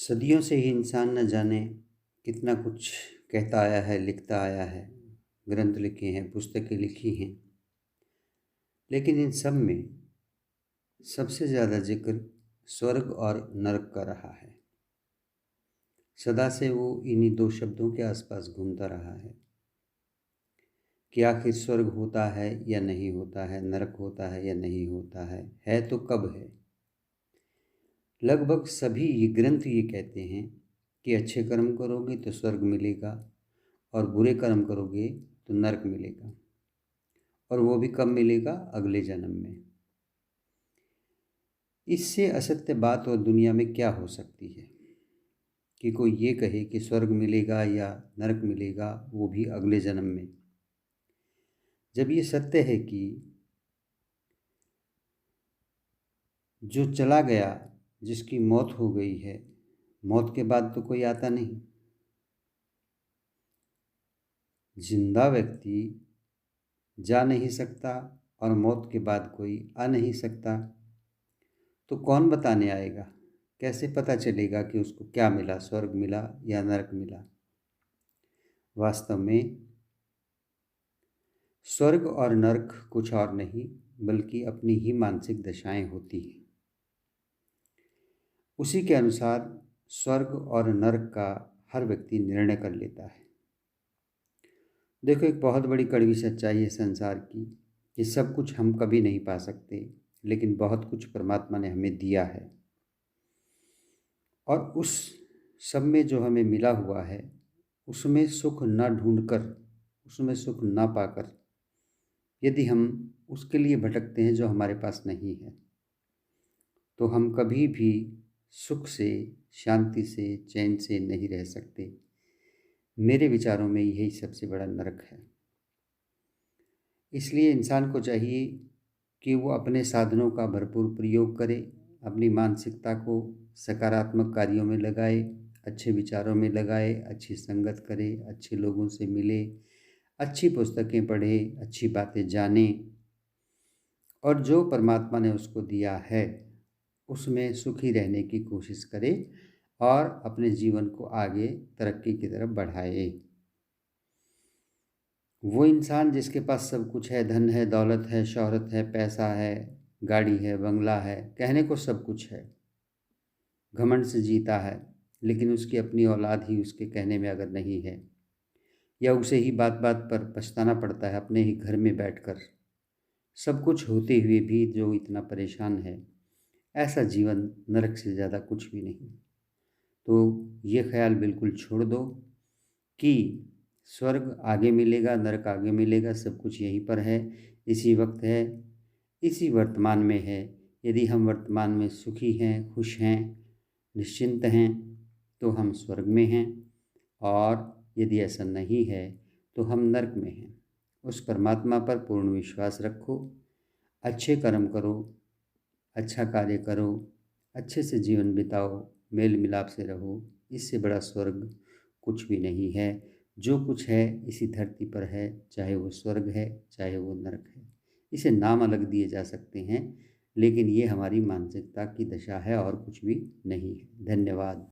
सदियों से ही इंसान न जाने कितना कुछ कहता आया है, लिखता आया है, ग्रंथ लिखे हैं, पुस्तकें लिखी हैं, लेकिन इन सब में सबसे ज़्यादा जिक्र स्वर्ग और नरक का रहा है। सदा से वो इन्हीं दो शब्दों के आसपास घूमता रहा है कि आखिर स्वर्ग होता है या नहीं होता है, नरक होता है या नहीं होता है तो कब है। लगभग सभी ये ग्रंथ ये कहते हैं कि अच्छे कर्म करोगे तो स्वर्ग मिलेगा और बुरे कर्म करोगे तो नरक मिलेगा, और वो भी कब मिलेगा? अगले जन्म में। इससे असत्य बात और दुनिया में क्या हो सकती है कि कोई ये कहे कि स्वर्ग मिलेगा या नरक मिलेगा, वो भी अगले जन्म में, जब ये सत्य है कि जो चला गया, जिसकी मौत हो गई है, मौत के बाद तो कोई आता नहीं। जिंदा व्यक्ति जा नहीं सकता और मौत के बाद कोई आ नहीं सकता, तो कौन बताने आएगा? कैसे पता चलेगा कि उसको क्या मिला, स्वर्ग मिला या नरक मिला? वास्तव में स्वर्ग और नरक कुछ और नहीं बल्कि अपनी ही मानसिक दशाएं होती हैं। उसी के अनुसार स्वर्ग और नरक का हर व्यक्ति निर्णय कर लेता है। देखो, एक बहुत बड़ी कड़वी सच्चाई है संसार की कि सब कुछ हम कभी नहीं पा सकते, लेकिन बहुत कुछ परमात्मा ने हमें दिया है, और उस सब में जो हमें मिला हुआ है उसमें सुख न ढूंढकर, उसमें सुख न पाकर यदि हम उसके लिए भटकते हैं जो हमारे पास नहीं है, तो हम कभी भी सुख से, शांति से, चैन से नहीं रह सकते। मेरे विचारों में यही सबसे बड़ा नरक है। इसलिए इंसान को चाहिए कि वो अपने साधनों का भरपूर प्रयोग करे, अपनी मानसिकता को सकारात्मक कार्यों में लगाए, अच्छे विचारों में लगाए, अच्छी संगत करे, अच्छे लोगों से मिले, अच्छी पुस्तकें पढ़े, अच्छी बातें जाने, और जो परमात्मा ने उसको दिया है उसमें सुखी रहने की कोशिश करे और अपने जीवन को आगे तरक्की की तरफ बढ़ाए। वो इंसान जिसके पास सब कुछ है, धन है, दौलत है, शोहरत है, पैसा है, गाड़ी है, बंगला है, कहने को सब कुछ है, घमंड से जीता है, लेकिन उसकी अपनी औलाद ही उसके कहने में अगर नहीं है, या उसे ही बात बात पर पछताना पड़ता है अपने ही घर में बैठकर, सब कुछ होते हुए भी जो इतना परेशान है, ऐसा जीवन नरक से ज़्यादा कुछ भी नहीं। तो ये ख्याल बिल्कुल छोड़ दो कि स्वर्ग आगे मिलेगा, नरक आगे मिलेगा, सब कुछ यहीं पर है, इसी वक्त है, इसी वर्तमान में है। यदि हम वर्तमान में सुखी हैं, खुश हैं, निश्चिंत हैं, तो हम स्वर्ग में हैं, और यदि ऐसा नहीं है तो हम नरक में हैं। उस परमात्मा पर पूर्ण विश्वास रखो, अच्छे कर्म करो, अच्छा कार्य करो, अच्छे से जीवन बिताओ, मेल मिलाप से रहो। इससे बड़ा स्वर्ग कुछ भी नहीं है। जो कुछ है इसी धरती पर है, चाहे वो स्वर्ग है, चाहे वो नरक है। इसे नाम अलग दिए जा सकते हैं, लेकिन ये हमारी मानसिकता की दशा है और कुछ भी नहीं है। धन्यवाद।